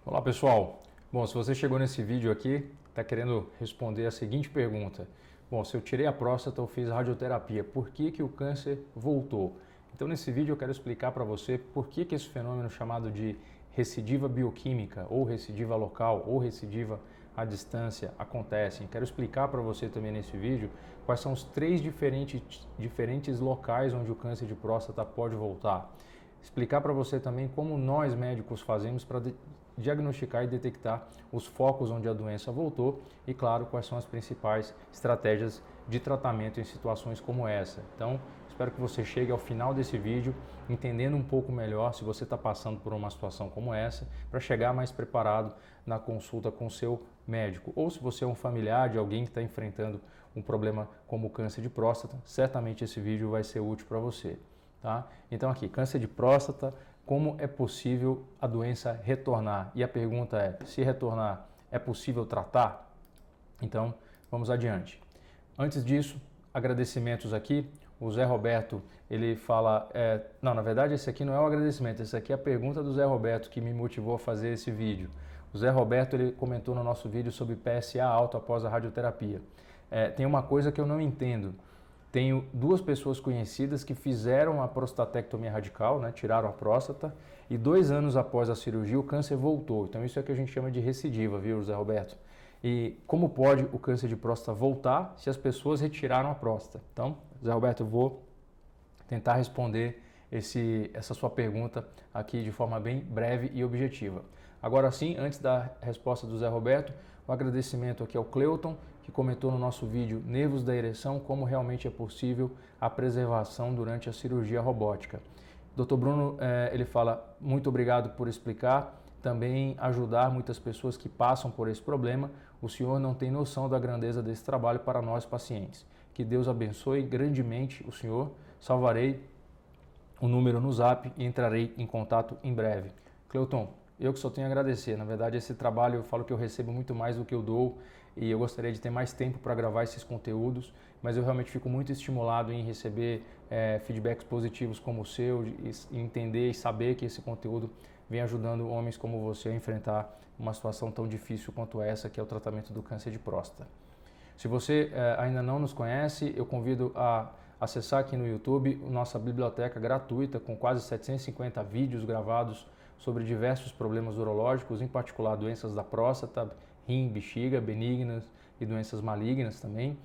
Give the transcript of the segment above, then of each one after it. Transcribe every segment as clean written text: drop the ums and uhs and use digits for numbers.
Olá pessoal, bom, se você chegou nesse vídeo aqui, está querendo responder a seguinte pergunta. Bom, se eu tirei a próstata ou fiz radioterapia, por que o câncer voltou? Então nesse vídeo eu quero explicar para você por que esse fenômeno chamado de recidiva bioquímica, ou recidiva local, ou recidiva à distância acontece. Quero explicar para você também nesse vídeo quais são os três diferentes locais onde o câncer de próstata pode voltar. Explicar para você também como nós médicos fazemos para diagnosticar e detectar os focos onde a doença voltou e, claro, quais são as principais estratégias de tratamento em situações como essa. Então, espero que você chegue ao final desse vídeo entendendo um pouco melhor se você está passando por uma situação como essa, para chegar mais preparado na consulta com o seu médico. Ou se você é um familiar de alguém que está enfrentando um problema como o câncer de próstata, certamente esse vídeo vai ser útil para você. Tá? Então aqui, câncer de próstata, como é possível a doença retornar? E a pergunta é, se retornar, é possível tratar? Então, vamos adiante. Antes disso, agradecimentos aqui. O Zé Roberto, ele fala... Não, na verdade esse aqui não é o agradecimento, esse aqui é a pergunta do Zé Roberto que me motivou a fazer esse vídeo. O Zé Roberto, ele comentou no nosso vídeo sobre PSA alto após a radioterapia. Tem uma coisa que eu não entendo. Tenho duas pessoas conhecidas que fizeram a prostatectomia radical, né, tiraram a próstata, e 2 anos após a cirurgia o câncer voltou. Então isso é que a gente chama de recidiva, viu, Zé Roberto? E como pode o câncer de próstata voltar se as pessoas retiraram a próstata? Então, Zé Roberto, eu vou tentar responder essa sua pergunta aqui de forma bem breve e objetiva. Agora sim, antes da resposta do Zé Roberto, o agradecimento aqui ao Cleuton, que comentou no nosso vídeo Nervos da Ereção, como realmente é possível a preservação durante a cirurgia robótica. Dr. Bruno, ele fala, muito obrigado por explicar, também ajudar muitas pessoas que passam por esse problema. O senhor não tem noção da grandeza desse trabalho para nós pacientes. Que Deus abençoe grandemente o senhor, salvarei o número no Zap e entrarei em contato em breve. Cleuton, eu que só tenho a agradecer. Na verdade, esse trabalho eu falo que eu recebo muito mais do que eu dou e eu gostaria de ter mais tempo para gravar esses conteúdos, mas eu realmente fico muito estimulado em receber feedbacks positivos como o seu, e entender e saber que esse conteúdo vem ajudando homens como você a enfrentar uma situação tão difícil quanto essa, que é o tratamento do câncer de próstata. Se você ainda não nos conhece, eu convido a acessar aqui no YouTube nossa biblioteca gratuita com quase 750 vídeos gravados sobre diversos problemas urológicos, em particular doenças da próstata, rim, bexiga, benignas e doenças malignas também.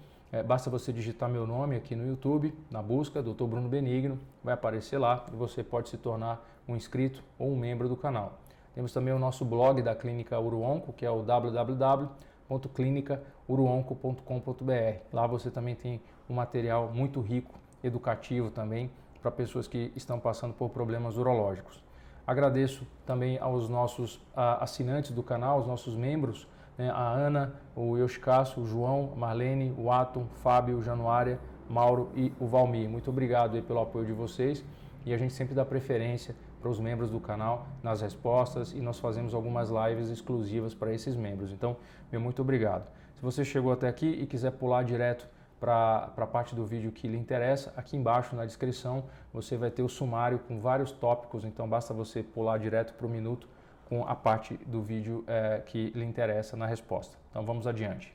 Basta você digitar meu nome aqui no YouTube, na busca, Dr. Bruno Benigno, vai aparecer lá e você pode se tornar um inscrito ou um membro do canal. Temos também o nosso blog da Clínica UroOnco, que é o www.clinicauroonco.com.br. Lá você também tem um material muito rico, educativo também, para pessoas que estão passando por problemas urológicos. Agradeço também aos nossos assinantes do canal, os nossos membros, né, a Ana, o Yoshikasu, o João, a Marlene, o Atom, Fábio, o Januária, Mauro e o Valmir. Muito obrigado aí pelo apoio de vocês e a gente sempre dá preferência para os membros do canal nas respostas e nós fazemos algumas lives exclusivas para esses membros. Então, meu muito obrigado. Se você chegou até aqui e quiser pular direto para a parte do vídeo que lhe interessa, aqui embaixo na descrição você vai ter o sumário com vários tópicos, então basta você pular direto para o minuto com a parte do vídeo que lhe interessa na resposta. Então vamos adiante.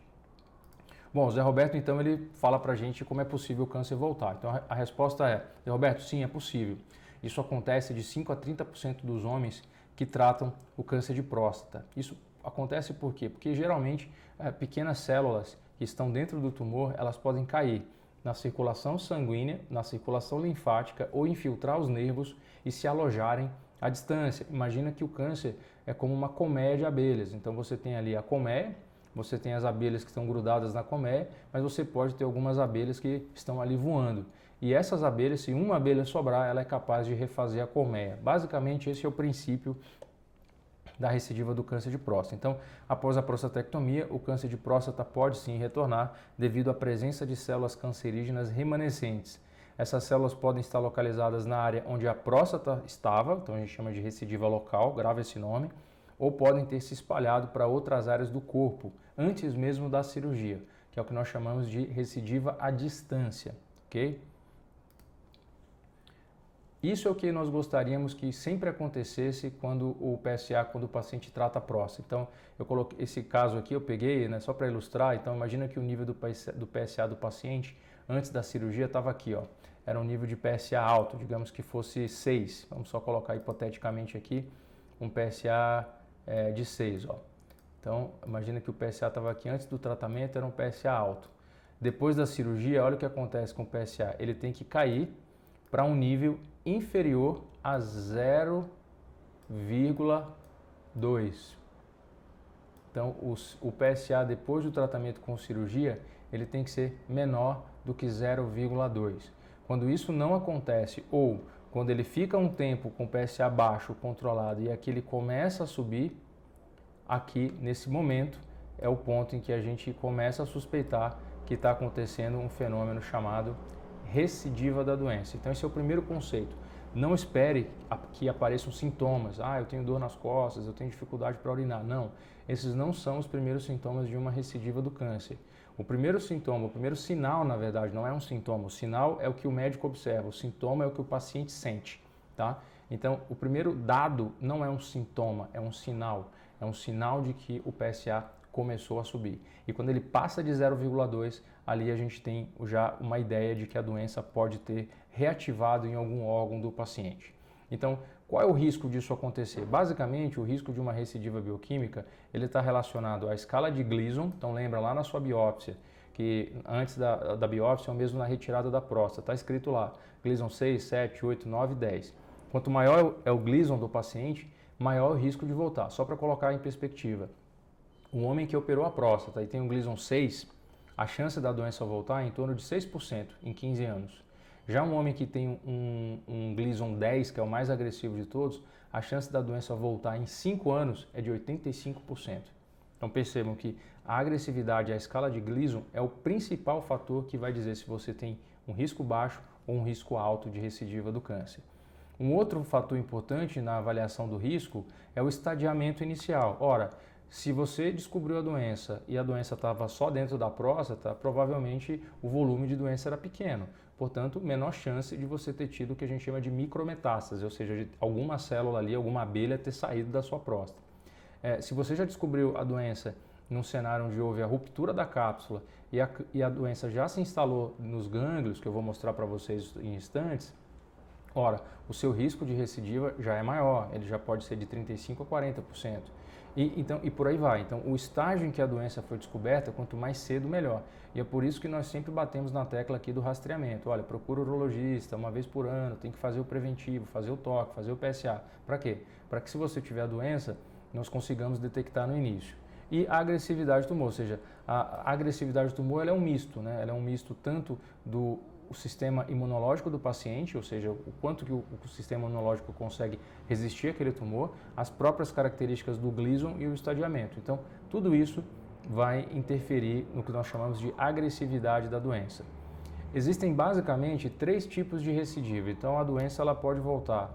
Bom, o Zé Roberto então ele fala para a gente como é possível o câncer voltar. Então a resposta é, Zé Roberto, sim, é possível. Isso acontece de 5 a 30% dos homens que tratam o câncer de próstata. Isso acontece por quê? Porque geralmente pequenas células que estão dentro do tumor, elas podem cair na circulação sanguínea, na circulação linfática ou infiltrar os nervos e se alojarem à distância. Imagina que o câncer é como uma colmeia de abelhas. Então você tem ali a colmeia, você tem as abelhas que estão grudadas na colmeia, mas você pode ter algumas abelhas que estão ali voando. E essas abelhas, se uma abelha sobrar, ela é capaz de refazer a colmeia. Basicamente esse é o princípio da recidiva do câncer de próstata. Então, após a prostatectomia, o câncer de próstata pode sim retornar devido à presença de células cancerígenas remanescentes. Essas células podem estar localizadas na área onde a próstata estava, então a gente chama de recidiva local, grava esse nome, ou podem ter se espalhado para outras áreas do corpo, antes mesmo da cirurgia, que é o que nós chamamos de recidiva à distância, ok? Isso é o que nós gostaríamos que sempre acontecesse quando quando o paciente trata a próstata. Então, eu coloquei esse caso aqui, eu peguei, né, só para ilustrar. Então, imagina que o nível do PSA do paciente antes da cirurgia estava aqui, ó. Era um nível de PSA alto, digamos que fosse 6. Vamos só colocar hipoteticamente aqui um PSA de 6, ó. Então, imagina que o PSA estava aqui antes do tratamento, era um PSA alto. Depois da cirurgia, olha o que acontece com o PSA. Ele tem que cair para um nível inferior a 0,2. Então, o PSA depois do tratamento com cirurgia, ele tem que ser menor do que 0,2. Quando isso não acontece, ou quando ele fica um tempo com o PSA baixo, controlado, e aqui ele começa a subir, aqui nesse momento é o ponto em que a gente começa a suspeitar que está acontecendo um fenômeno chamado recidiva da doença. Então esse é o primeiro conceito. Não espere que apareçam sintomas. Ah, eu tenho dor nas costas, eu tenho dificuldade para urinar. Não, esses não são os primeiros sintomas de uma recidiva do câncer. O primeiro sintoma, o primeiro sinal, na verdade, não é um sintoma. O sinal é o que o médico observa, o sintoma é o que o paciente sente, tá? Então, o primeiro dado não é um sintoma, é um sinal. É um sinal de que o PSA começou a subir. E quando ele passa de 0,2, ali a gente tem já uma ideia de que a doença pode ter reativado em algum órgão do paciente. Então, qual é o risco disso acontecer? Basicamente, o risco de uma recidiva bioquímica, ele está relacionado à escala de Gleason. Então, lembra lá na sua biópsia, que antes da biópsia ou mesmo na retirada da próstata, está escrito lá, Gleason 6, 7, 8, 9, 10. Quanto maior é o Gleason do paciente, maior o risco de voltar. Só para colocar em perspectiva, um homem que operou a próstata e tem um Gleason 6, a chance da doença voltar é em torno de 6% em 15 anos. Já um homem que tem um Gleason 10, que é o mais agressivo de todos, a chance da doença voltar em 5 anos é de 85%. Então percebam que a agressividade, a escala de Gleason é o principal fator que vai dizer se você tem um risco baixo ou um risco alto de recidiva do câncer. Um outro fator importante na avaliação do risco é o estadiamento inicial. Ora, se você descobriu a doença e a doença estava só dentro da próstata, provavelmente o volume de doença era pequeno. Portanto, menor chance de você ter tido o que a gente chama de micrometástase, ou seja, de alguma célula ali, alguma abelha ter saído da sua próstata. Se você já descobriu a doença num cenário onde houve a ruptura da cápsula e a doença já se instalou nos gânglios, que eu vou mostrar para vocês em instantes, ora, o seu risco de recidiva já é maior, ele já pode ser de 35% a 40%. E por aí vai. Então, o estágio em que a doença foi descoberta, quanto mais cedo, melhor. E é por isso que nós sempre batemos na tecla aqui do rastreamento. Olha, procura o urologista uma vez por ano, tem que fazer o preventivo, fazer o toque, fazer o PSA. Para quê? Para que se você tiver a doença, nós consigamos detectar no início. E a agressividade do tumor, ou seja, a agressividade do tumor ela é um misto, né? Ela é um misto tanto do sistema imunológico do paciente, ou seja, o quanto que o sistema imunológico consegue resistir àquele tumor, as próprias características do Gleason e o estadiamento. Então, tudo isso vai interferir no que nós chamamos de agressividade da doença. Existem basicamente 3 tipos de recidiva. Então, a doença ela pode voltar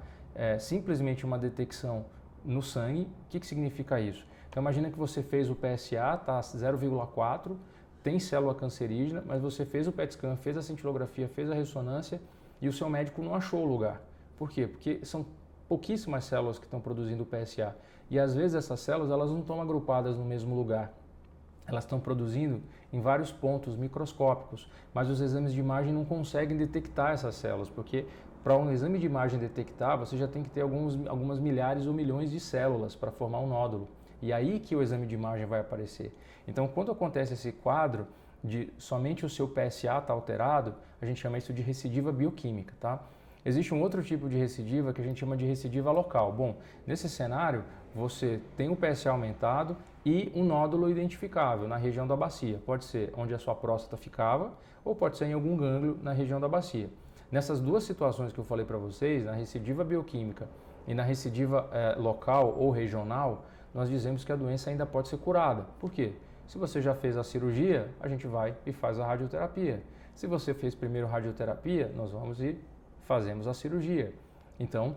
simplesmente uma detecção no sangue. O que significa isso? Então, imagina que você fez o PSA, está 0,4, tem célula cancerígena, mas você fez o PET scan, fez a cintilografia, fez a ressonância e o seu médico não achou o lugar. Por quê? Porque são pouquíssimas células que estão produzindo o PSA e às vezes essas células elas não estão agrupadas no mesmo lugar. Elas estão produzindo em vários pontos microscópicos, mas os exames de imagem não conseguem detectar essas células, porque para um exame de imagem detectar, você já tem que ter algumas milhares ou milhões de células para formar um nódulo. E aí que o exame de imagem vai aparecer. Então, quando acontece esse quadro de somente o seu PSA está alterado, a gente chama isso de recidiva bioquímica, tá? Existe um outro tipo de recidiva que a gente chama de recidiva local. Bom, nesse cenário, você tem o PSA aumentado e um nódulo identificável na região da bacia. Pode ser onde a sua próstata ficava ou pode ser em algum gânglio na região da bacia. Nessas duas situações que eu falei para vocês, na recidiva bioquímica e na recidiva local ou regional, nós dizemos que a doença ainda pode ser curada. Por quê? Se você já fez a cirurgia, a gente vai e faz a radioterapia. Se você fez primeiro radioterapia, nós vamos e fazemos a cirurgia. Então,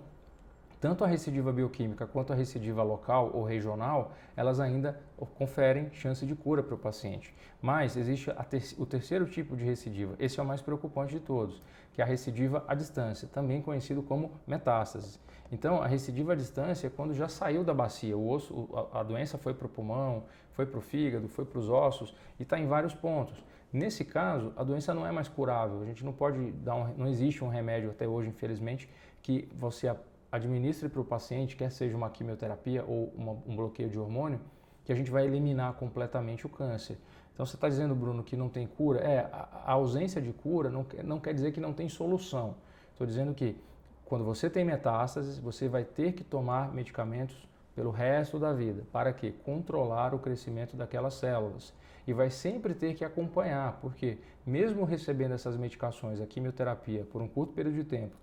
tanto a recidiva bioquímica quanto a recidiva local ou regional, elas ainda conferem chance de cura para o paciente. Mas existe o terceiro tipo de recidiva, esse é o mais preocupante de todos, que é a recidiva à distância, também conhecido como metástase. Então, a recidiva à distância é quando já saiu da bacia, o osso, a doença foi para o pulmão, foi para o fígado, foi para os ossos e está em vários pontos. Nesse caso, a doença não é mais curável, a gente não pode não existe um remédio até hoje, infelizmente, que você administre para o paciente, quer seja uma quimioterapia ou um bloqueio de hormônio, que a gente vai eliminar completamente o câncer. Então você está dizendo, Bruno, que não tem cura? A ausência de cura não quer dizer que não tem solução. Estou dizendo que quando você tem metástases, você vai ter que tomar medicamentos pelo resto da vida. Para quê? Controlar o crescimento daquelas células. E vai sempre ter que acompanhar, porque mesmo recebendo essas medicações, a quimioterapia, por um curto período de tempo,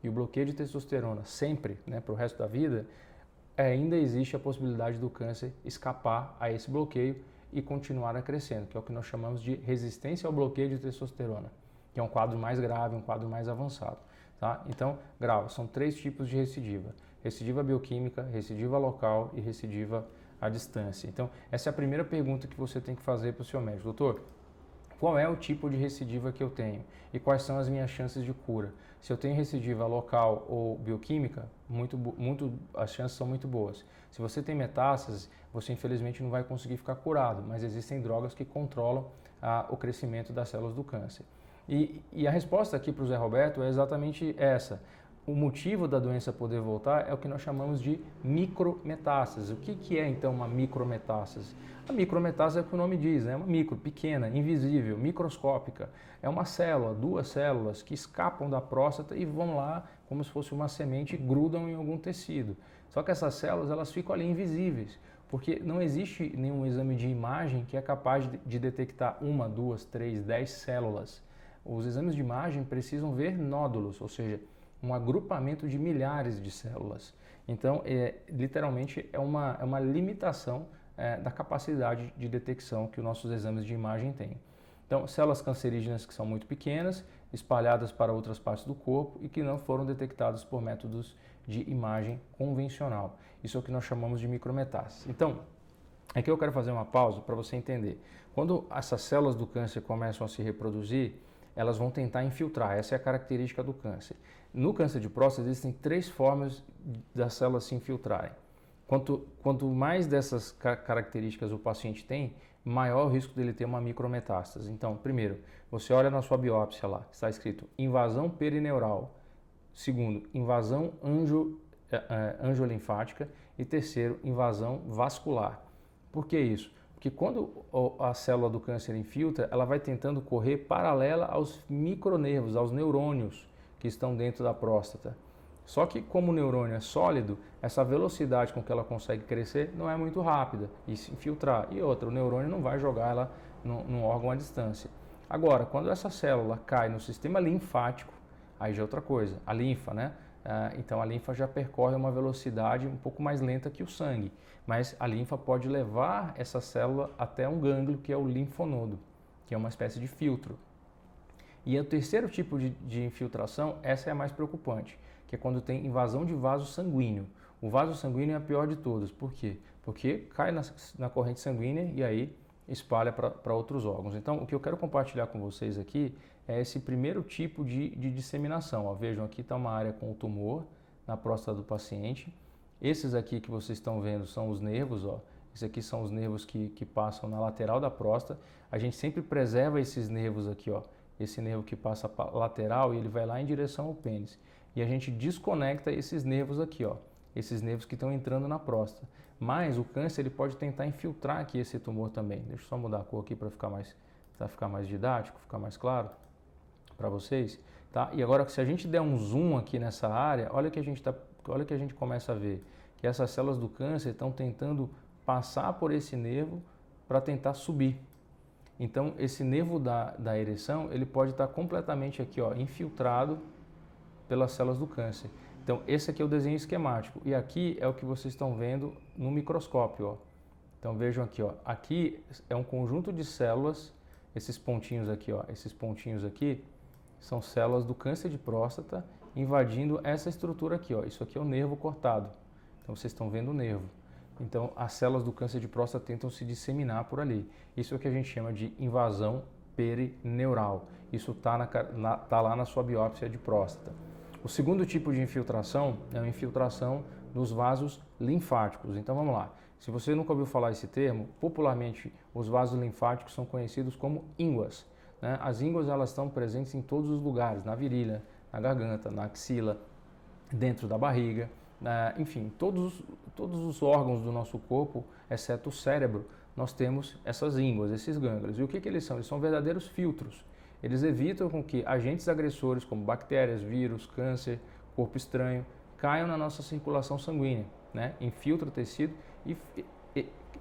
e o bloqueio de testosterona sempre, para o resto da vida, ainda existe a possibilidade do câncer escapar a esse bloqueio e continuar a crescendo, que é o que nós chamamos de resistência ao bloqueio de testosterona, que é um quadro mais grave, um quadro mais avançado. Tá? Então, grave, são 3 tipos de recidiva: recidiva bioquímica, recidiva local e recidiva à distância. Então, essa é a primeira pergunta que você tem que fazer para o seu médico. Doutor, qual é o tipo de recidiva que eu tenho e quais são as minhas chances de cura? Se eu tenho recidiva local ou bioquímica, as chances são muito boas. Se você tem metástases, você infelizmente não vai conseguir ficar curado, mas existem drogas que controlam o crescimento das células do câncer. E a resposta aqui para o Zé Roberto é exatamente essa. O motivo da doença poder voltar é o que nós chamamos de micrometástase. O que é então uma micrometástase? A micrometástase é o que o nome diz, é uma micro, pequena, invisível, microscópica. É uma célula, 2 células que escapam da próstata e vão lá como se fosse uma semente e grudam em algum tecido. Só que essas células elas ficam ali invisíveis, porque não existe nenhum exame de imagem que é capaz de detectar 1, 2, 3, 10 células. Os exames de imagem precisam ver nódulos, ou seja, um agrupamento de milhares de células. Então, literalmente, é uma limitação da capacidade de detecção que os nossos exames de imagem têm. Então, células cancerígenas que são muito pequenas, espalhadas para outras partes do corpo e que não foram detectadas por métodos de imagem convencional. Isso é o que nós chamamos de micrometástase. Então, aqui eu quero fazer uma pausa para você entender. Quando essas células do câncer começam a se reproduzir, elas vão tentar infiltrar, essa é a característica do câncer. No câncer de próstata existem 3 formas das células se infiltrarem. Quanto mais dessas características o paciente tem, maior o risco dele ter uma micrometástase. Então, primeiro, você olha na sua biópsia lá, está escrito invasão perineural. Segundo, invasão angiolinfática. E terceiro, invasão vascular. Por que isso? Porque quando a célula do câncer infiltra, ela vai tentando correr paralela aos micronervos, aos neurônios que estão dentro da próstata. Só que como o neurônio é sólido, essa velocidade com que ela consegue crescer não é muito rápida e se infiltrar. E outra, o neurônio não vai jogar ela num órgão à distância. Agora, quando essa célula cai no sistema linfático, aí já é outra coisa, a linfa, né? Então a linfa já percorre uma velocidade um pouco mais lenta que o sangue, mas a linfa pode levar essa célula até um gânglio que é o linfonodo, que é uma espécie de filtro. E o terceiro tipo de infiltração, essa é a mais preocupante, que é quando tem invasão de vaso sanguíneo. O vaso sanguíneo é a pior de todas. Por quê? Porque cai na corrente sanguínea e aí espalha para outros órgãos. Então, o que eu quero compartilhar com vocês aqui é esse primeiro tipo de disseminação. Ó, vejam, aqui está uma área com o tumor na próstata do paciente. Esses aqui que vocês estão vendo são os nervos, ó. Esses aqui são os nervos que passam na lateral da próstata. A gente sempre preserva esses nervos aqui, ó. Esse nervo que passa para lateral e ele vai lá em direção ao pênis. E a gente desconecta esses nervos aqui, ó. Esses nervos que estão entrando na próstata. Mas o câncer ele pode tentar infiltrar aqui esse tumor também. Deixa eu só mudar a cor aqui para ficar mais didático, ficar mais claro para vocês, tá? E agora, se a gente der um zoom aqui nessa área, olha que a gente começa a ver que essas células do câncer estão tentando passar por esse nervo para tentar subir. Então, esse nervo da ereção, ele pode estar completamente aqui, ó, infiltrado pelas células do câncer. Então, esse aqui é o desenho esquemático e aqui é o que vocês estão vendo no microscópio, ó. Então, vejam aqui, ó. Aqui é um conjunto de células, esses pontinhos aqui, ó, esses pontinhos aqui São células do câncer de próstata invadindo essa estrutura aqui, ó. Isso aqui é o nervo cortado. Então vocês estão vendo o nervo. Então as células do câncer de próstata tentam se disseminar por ali. Isso é o que a gente chama de invasão perineural. Isso está tá lá na sua biópsia de próstata. O segundo tipo de infiltração é a infiltração dos vasos linfáticos. Então vamos lá. Se você nunca ouviu falar esse termo, popularmente os vasos linfáticos são conhecidos como ínguas, né? As ínguas elas estão presentes em todos os lugares, na virilha, na garganta, na axila, dentro da barriga, enfim, todos os órgãos do nosso corpo, exceto o cérebro, nós temos essas ínguas, esses gânglios. E o que eles são? Eles são verdadeiros filtros. Eles evitam com que agentes agressores como bactérias, vírus, câncer, corpo estranho, caiam na nossa circulação sanguínea, né? Infiltra o tecido e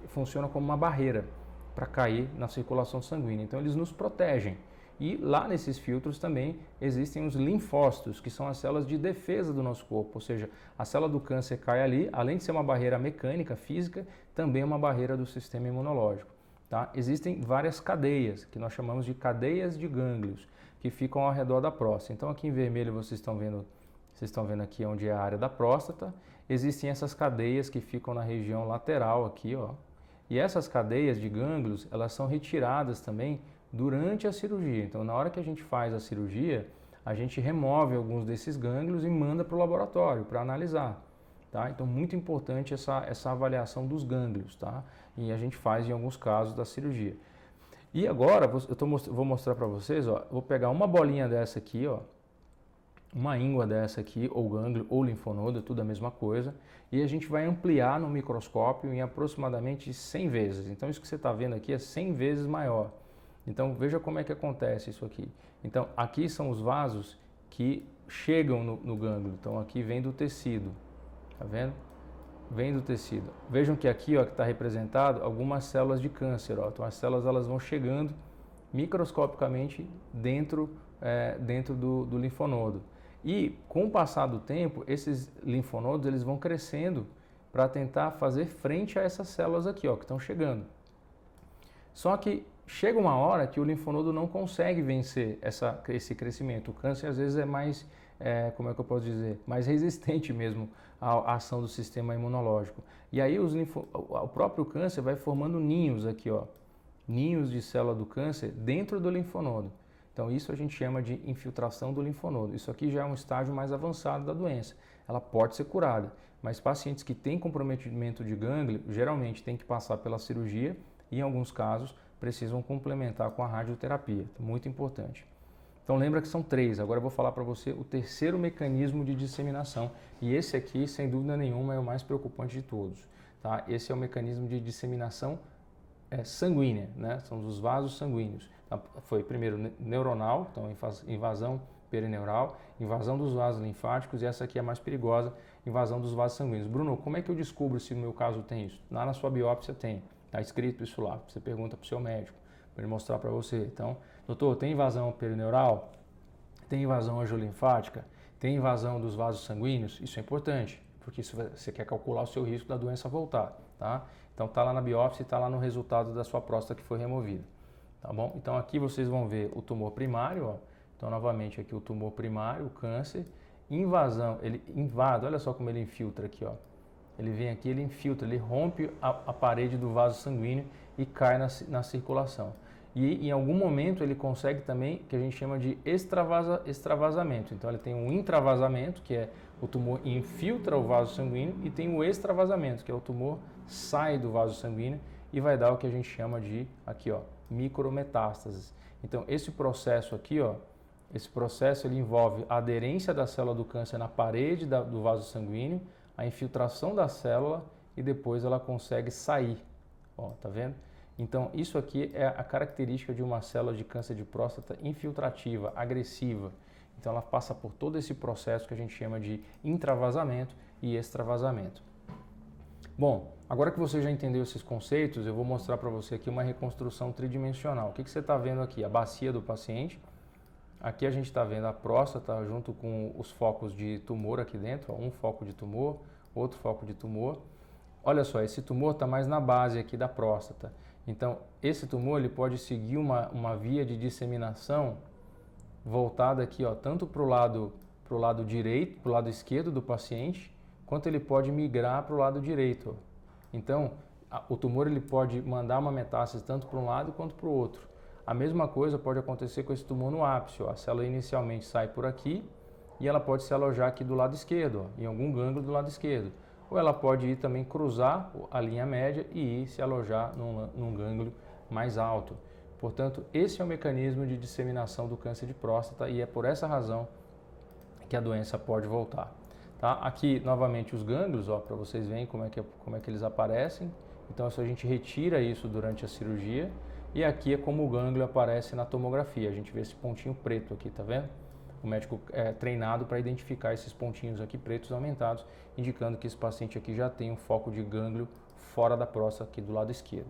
funciona como uma barreira para cair na circulação sanguínea. Então eles nos protegem. E lá nesses filtros também existem os linfócitos, que são as células de defesa do nosso corpo, ou seja, a célula do câncer cai ali, além de ser uma barreira mecânica, física, também é uma barreira do sistema imunológico. Tá? Existem várias cadeias, que nós chamamos de cadeias de gânglios, que ficam ao redor da próstata. Então aqui em vermelho vocês estão vendo aqui onde é a área da próstata. Existem essas cadeias que ficam na região lateral aqui, ó. E essas cadeias de gânglios, elas são retiradas também durante a cirurgia. Então, na hora que a gente faz a cirurgia, a gente remove alguns desses gânglios e manda para o laboratório para analisar. Tá? Então, muito importante essa avaliação dos gânglios, tá? E a gente faz em alguns casos da cirurgia. E agora, vou mostrar para vocês, ó, vou pegar uma bolinha dessa aqui, ó, uma íngua dessa aqui, ou gânglio, ou linfonodo, tudo a mesma coisa, e a gente vai ampliar no microscópio em aproximadamente 100 vezes. Então, isso que você está vendo aqui é 100 vezes maior. Então veja como é que acontece isso aqui. Então aqui são os vasos que chegam no gânglio. Então aqui vem do tecido, tá vendo? Vem do tecido. Vejam que aqui, ó, que está representado algumas células de câncer, ó. Então as células elas vão chegando microscopicamente dentro do linfonodo. E com o passar do tempo, esses linfonodos eles vão crescendo para tentar fazer frente a essas células aqui, ó, que estão chegando. Só que chega uma hora que o linfonodo não consegue vencer esse crescimento. O câncer às vezes é mais, como é que eu posso dizer, mais resistente mesmo à ação do sistema imunológico. E aí o próprio câncer vai formando ninhos aqui, ó, ninhos de célula do câncer dentro do linfonodo. Então isso a gente chama de infiltração do linfonodo. Isso aqui já é um estágio mais avançado da doença. Ela pode ser curada, mas pacientes que têm comprometimento de gânglio geralmente têm que passar pela cirurgia e em alguns casos precisam complementar com a radioterapia, muito importante. Então lembra que são 3, agora eu vou falar para você o terceiro mecanismo de disseminação e esse aqui, sem dúvida nenhuma, é o mais preocupante de todos. Tá? Esse é o mecanismo de disseminação sanguínea, né? São os vasos sanguíneos. Então, foi primeiro neuronal, então invasão perineural, invasão dos vasos linfáticos e essa aqui é a mais perigosa, invasão dos vasos sanguíneos. Bruno, como é que eu descubro se no meu caso tem isso? Lá na sua biópsia tem. Está escrito isso lá, você pergunta para o seu médico, para ele mostrar para você. Então, doutor, tem invasão perineural? Tem invasão angiolinfática? Tem invasão dos vasos sanguíneos? Isso é importante, porque você quer calcular o seu risco da doença voltar, tá? Então, está lá na biópsia e está lá no resultado da sua próstata que foi removida, tá bom? Então, aqui vocês vão ver o tumor primário, ó. Então, novamente, aqui o tumor primário, o câncer, invasão, ele invade, olha só como ele infiltra aqui, ó. Ele vem aqui, ele infiltra, ele rompe a parede do vaso sanguíneo e cai na circulação. E em algum momento ele consegue também, que a gente chama de extravasamento. Então ele tem um intravasamento, que é o tumor infiltra o vaso sanguíneo, e tem o extravasamento, que é o tumor sai do vaso sanguíneo e vai dar o que a gente chama de, aqui ó, micrometástases. Então esse processo aqui, ó, esse processo ele envolve a aderência da célula do câncer na parede do vaso sanguíneo, a infiltração da célula e depois ela consegue sair, ó, tá vendo? Então isso aqui é a característica de uma célula de câncer de próstata infiltrativa, agressiva. Então ela passa por todo esse processo que a gente chama de intravasamento e extravasamento. Bom, agora que você já entendeu esses conceitos, eu vou mostrar para você aqui uma reconstrução tridimensional. O que você está vendo aqui? A bacia do paciente. Aqui a gente está vendo a próstata junto com os focos de tumor aqui dentro, ó, um foco de tumor, outro foco de tumor. Olha só, esse tumor está mais na base aqui da próstata. Então, esse tumor ele pode seguir uma via de disseminação voltada aqui, ó, tanto para o lado direito, para o lado esquerdo do paciente, quanto ele pode migrar para o lado direito. Ó. Então, o tumor ele pode mandar uma metástase tanto para um lado quanto para o outro. A mesma coisa pode acontecer com esse tumor no ápice. Ó. A célula inicialmente sai por aqui e ela pode se alojar aqui do lado esquerdo, ó, em algum gânglio do lado esquerdo. Ou ela pode ir também cruzar a linha média e ir se alojar num gânglio mais alto. Portanto, esse é o mecanismo de disseminação do câncer de próstata e é por essa razão que a doença pode voltar. Tá? Aqui, novamente, os gânglios, para vocês verem como é que eles aparecem. Então, a gente retira isso durante a cirurgia. E aqui é como o gânglio aparece na tomografia. A gente vê esse pontinho preto aqui, tá vendo? O médico é treinado para identificar esses pontinhos aqui pretos aumentados, indicando que esse paciente aqui já tem um foco de gânglio fora da próstata aqui do lado esquerdo.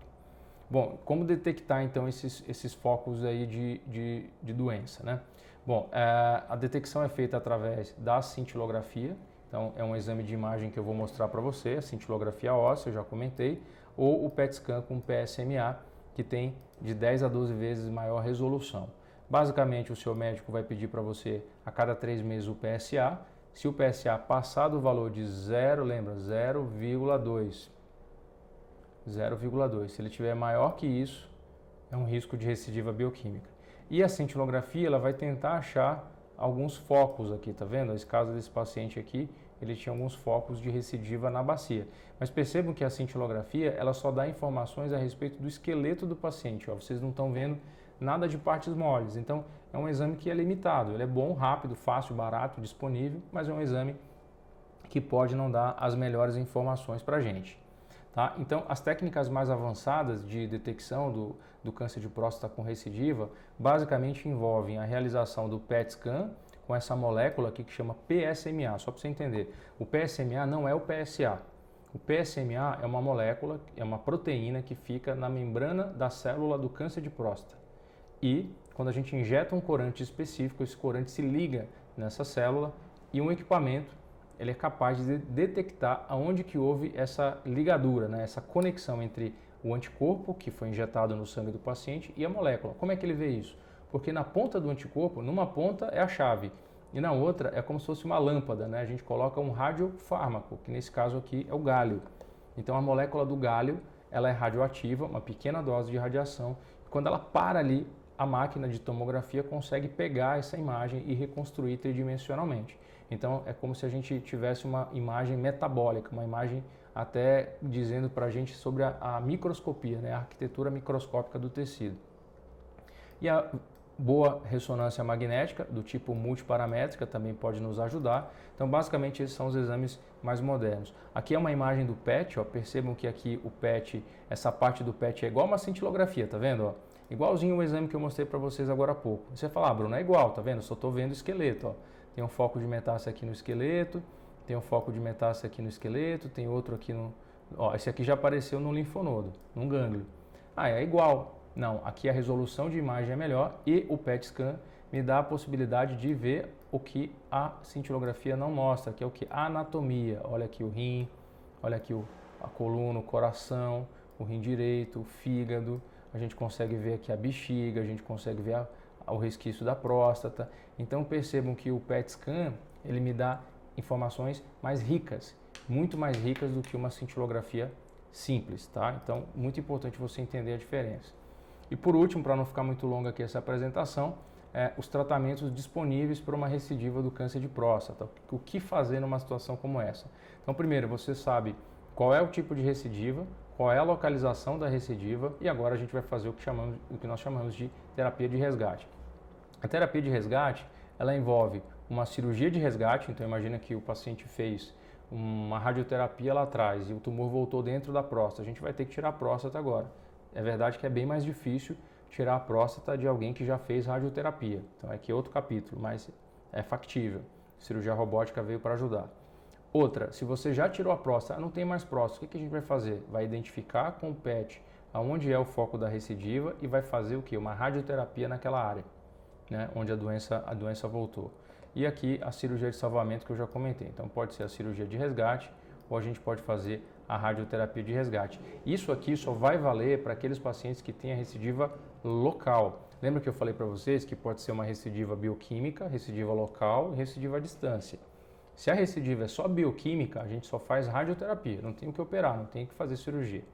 Bom, como detectar então esses focos aí de doença, né? Bom, a detecção é feita através da cintilografia. Então, é um exame de imagem que eu vou mostrar para você, a cintilografia óssea, eu já comentei, ou o PET scan com PSMA, que tem de 10 a 12 vezes maior resolução. Basicamente, o seu médico vai pedir para você a cada 3 meses o PSA. Se o PSA passar do valor de 0, lembra, 0,2. 0,2. Se ele tiver maior que isso, é um risco de recidiva bioquímica. E a cintilografia, ela vai tentar achar alguns focos aqui, tá vendo? Esse caso desse paciente aqui, ele tinha alguns focos de recidiva na bacia. Mas percebam que a cintilografia, ela só dá informações a respeito do esqueleto do paciente. Ó. Vocês não estão vendo nada de partes moles. Então, é um exame que é limitado. Ele é bom, rápido, fácil, barato, disponível, mas é um exame que pode não dar as melhores informações para a gente. Tá? Então, as técnicas mais avançadas de detecção do câncer de próstata com recidiva basicamente envolvem a realização do PET scan com essa molécula aqui que chama PSMA. Só para você entender, o PSMA não é o PSA. O PSMA é uma molécula, é uma proteína que fica na membrana da célula do câncer de próstata. E quando a gente injeta um corante específico, esse corante se liga nessa célula e um equipamento ele é capaz de detectar aonde que houve essa ligadura, né? Essa conexão entre o anticorpo que foi injetado no sangue do paciente e a molécula. Como é que ele vê isso? Porque na ponta do anticorpo, numa ponta é a chave e na outra é como se fosse uma lâmpada, né? A gente coloca um radiofármaco, que nesse caso aqui é o gálio. Então a molécula do gálio, ela é radioativa, uma pequena dose de radiação. Quando ela para ali, a máquina de tomografia consegue pegar essa imagem e reconstruir tridimensionalmente. Então é como se a gente tivesse uma imagem metabólica, uma imagem até dizendo para a gente sobre a microscopia, né? A arquitetura microscópica do tecido. E a boa ressonância magnética, do tipo multiparamétrica, também pode nos ajudar. Então basicamente esses são os exames mais modernos. Aqui é uma imagem do PET, ó. Percebam que aqui o PET, essa parte do PET é igual uma cintilografia, tá vendo? Ó? Igualzinho o exame que eu mostrei para vocês agora há pouco. Você fala, Bruno, é igual, tá vendo? Eu só estou vendo o esqueleto. Ó. Tem um foco de metástase aqui no esqueleto, tem um foco de metástase aqui no esqueleto, tem outro aqui no... Ó, esse aqui já apareceu no linfonodo, num gânglio. Ah, é igual. Não, aqui a resolução de imagem é melhor e o PET scan me dá a possibilidade de ver o que a cintilografia não mostra, que é o que? A anatomia. Olha aqui o rim, olha aqui a coluna, o coração, o rim direito, o fígado. A gente consegue ver aqui a bexiga, a gente consegue ver o resquício da próstata. Então percebam que o PET scan, ele me dá informações mais ricas, muito mais ricas do que uma cintilografia simples, tá? Então, muito importante você entender a diferença. E por último, para não ficar muito longa aqui essa apresentação, os tratamentos disponíveis para uma recidiva do câncer de próstata. O que fazer numa situação como essa? Então, primeiro, você sabe qual é o tipo de recidiva, qual é a localização da recidiva e agora a gente vai fazer o que nós chamamos de terapia de resgate. A terapia de resgate, ela envolve uma cirurgia de resgate, então imagina que o paciente fez uma radioterapia lá atrás e o tumor voltou dentro da próstata, a gente vai ter que tirar a próstata agora. É verdade que é bem mais difícil tirar a próstata de alguém que já fez radioterapia, então aqui é outro capítulo, mas é factível. A cirurgia robótica veio para ajudar. Outra, se você já tirou a próstata, não tem mais próstata, o que a gente vai fazer? Vai identificar com o PET aonde é o foco da recidiva e vai fazer o quê? Uma radioterapia naquela área, né, onde a doença voltou. E aqui a cirurgia de salvamento que eu já comentei. Então pode ser a cirurgia de resgate ou a gente pode fazer a radioterapia de resgate. Isso aqui só vai valer para aqueles pacientes que têm a recidiva local. Lembra que eu falei para vocês que pode ser uma recidiva bioquímica, recidiva local e recidiva à distância. Se a recidiva é só bioquímica, a gente só faz radioterapia, não tem o que operar, não tem o que fazer cirurgia.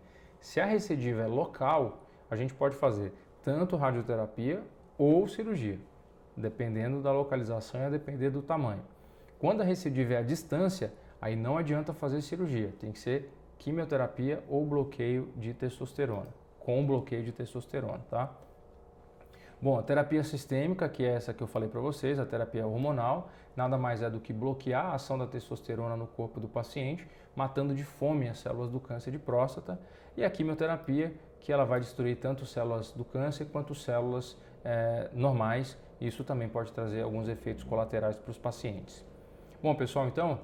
Se a recidiva é local, a gente pode fazer tanto radioterapia ou cirurgia, dependendo da localização e a depender do tamanho. Quando a recidiva é à distância, aí não adianta fazer cirurgia, tem que ser quimioterapia ou bloqueio de testosterona, com bloqueio de testosterona, tá? Bom, a terapia sistêmica, que é essa que eu falei para vocês, a terapia hormonal, nada mais é do que bloquear a ação da testosterona no corpo do paciente, matando de fome as células do câncer de próstata, e a quimioterapia, que ela vai destruir tanto células do câncer quanto células normais, e isso também pode trazer alguns efeitos colaterais para os pacientes. Bom, pessoal, então,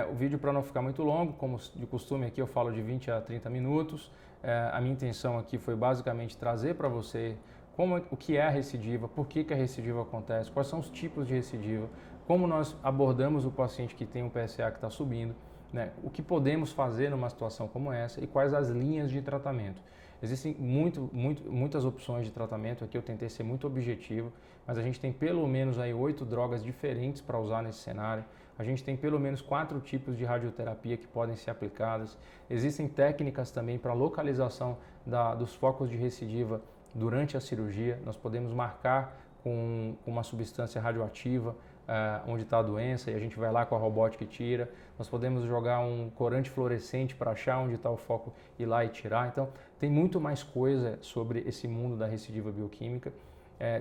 o vídeo, para não ficar muito longo, como de costume aqui eu falo de 20 a 30 minutos, a minha intenção aqui foi basicamente trazer para você o que é a recidiva, por que a recidiva acontece, quais são os tipos de recidiva, como nós abordamos o paciente que tem um PSA que está subindo, né? O que podemos fazer numa situação como essa e quais as linhas de tratamento. Existem muitas opções de tratamento, aqui eu tentei ser muito objetivo, mas a gente tem pelo menos aí 8 drogas diferentes para usar nesse cenário. A gente tem pelo menos 4 tipos de radioterapia que podem ser aplicadas. Existem técnicas também para localização dos focos de recidiva durante a cirurgia. Nós podemos marcar com uma substância radioativa onde está a doença e a gente vai lá com a robótica e tira. Nós podemos jogar um corante fluorescente para achar onde está o foco, ir lá e tirar. Então, tem muito mais coisa sobre esse mundo da recidiva bioquímica.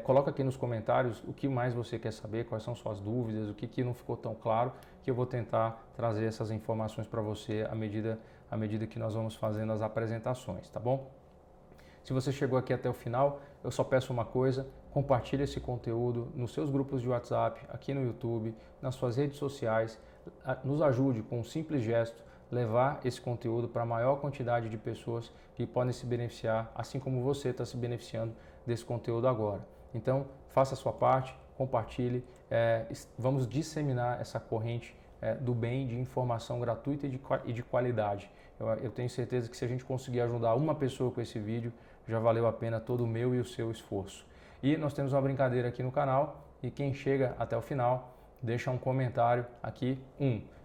Coloca aqui nos comentários o que mais você quer saber, quais são suas dúvidas, o que não ficou tão claro, que eu vou tentar trazer essas informações para você à medida que nós vamos fazendo as apresentações, tá bom? Se você chegou aqui até o final, eu só peço uma coisa: compartilhe esse conteúdo nos seus grupos de WhatsApp, aqui no YouTube, nas suas redes sociais. Nos ajude com um simples gesto levar esse conteúdo para a maior quantidade de pessoas que podem se beneficiar, assim como você está se beneficiando desse conteúdo agora. Então, faça a sua parte, compartilhe, vamos disseminar essa corrente do bem, de informação gratuita e de qualidade. Eu tenho certeza que se a gente conseguir ajudar uma pessoa com esse vídeo, já valeu a pena todo o meu e o seu esforço. E nós temos uma brincadeira aqui no canal, e quem chega até o final, deixa um comentário aqui.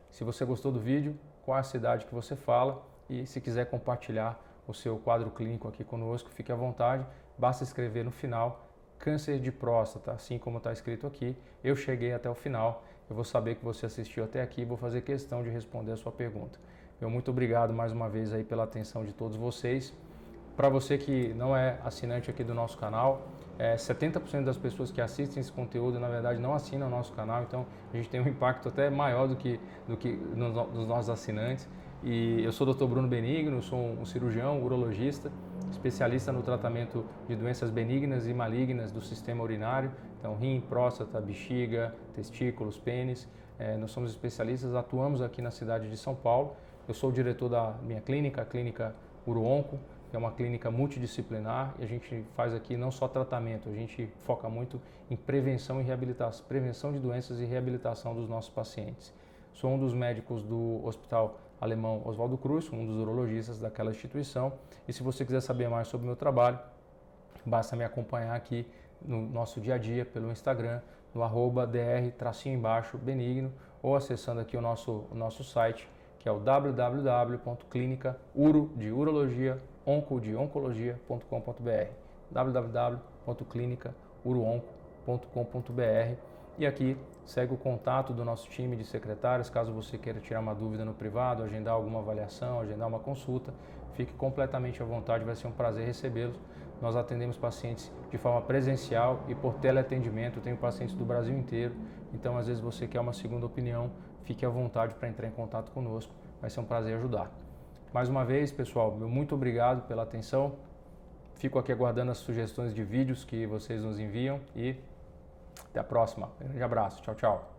Se você gostou do vídeo, qual é a cidade que você fala, e se quiser compartilhar o seu quadro clínico aqui conosco, fique à vontade, basta escrever no final câncer de próstata, assim como está escrito aqui. Eu cheguei até o final, eu vou saber que você assistiu até aqui e vou fazer questão de responder a sua pergunta. Muito obrigado mais uma vez aí pela atenção de todos vocês. Para você que não é assinante aqui do nosso canal, 70% das pessoas que assistem esse conteúdo, na verdade, não assinam o nosso canal, então a gente tem um impacto até maior do que nos nossos assinantes. E eu sou o Dr. Bruno Benigno, sou um cirurgião, urologista, especialista no tratamento de doenças benignas e malignas do sistema urinário, então rim, próstata, bexiga, testículos, pênis. Nós somos especialistas, atuamos aqui na cidade de São Paulo. Eu sou o diretor da minha clínica, a Clínica UroOnco, que é uma clínica multidisciplinar, e a gente faz aqui não só tratamento, a gente foca muito em prevenção e reabilitação, prevenção de doenças e reabilitação dos nossos pacientes. Sou um dos médicos do Hospital Alemão Oswaldo Cruz, um dos urologistas daquela instituição, e se você quiser saber mais sobre o meu trabalho, basta me acompanhar aqui no nosso dia a dia pelo Instagram, no @dr_benigno, ou acessando aqui o nosso site, que é o www.clinicauroonco.com.br, www.clinicauroonco.com.br. E aqui segue o contato do nosso time de secretários, caso você queira tirar uma dúvida no privado, agendar alguma avaliação, agendar uma consulta, fique completamente à vontade, vai ser um prazer recebê-los. Nós atendemos pacientes de forma presencial e por teleatendimento, eu tenho pacientes do Brasil inteiro, então às vezes você quer uma segunda opinião, fique à vontade para entrar em contato conosco, vai ser um prazer ajudar. Mais uma vez, pessoal, muito obrigado pela atenção, fico aqui aguardando as sugestões de vídeos que vocês nos enviam e até a próxima. Um grande abraço, tchau, tchau.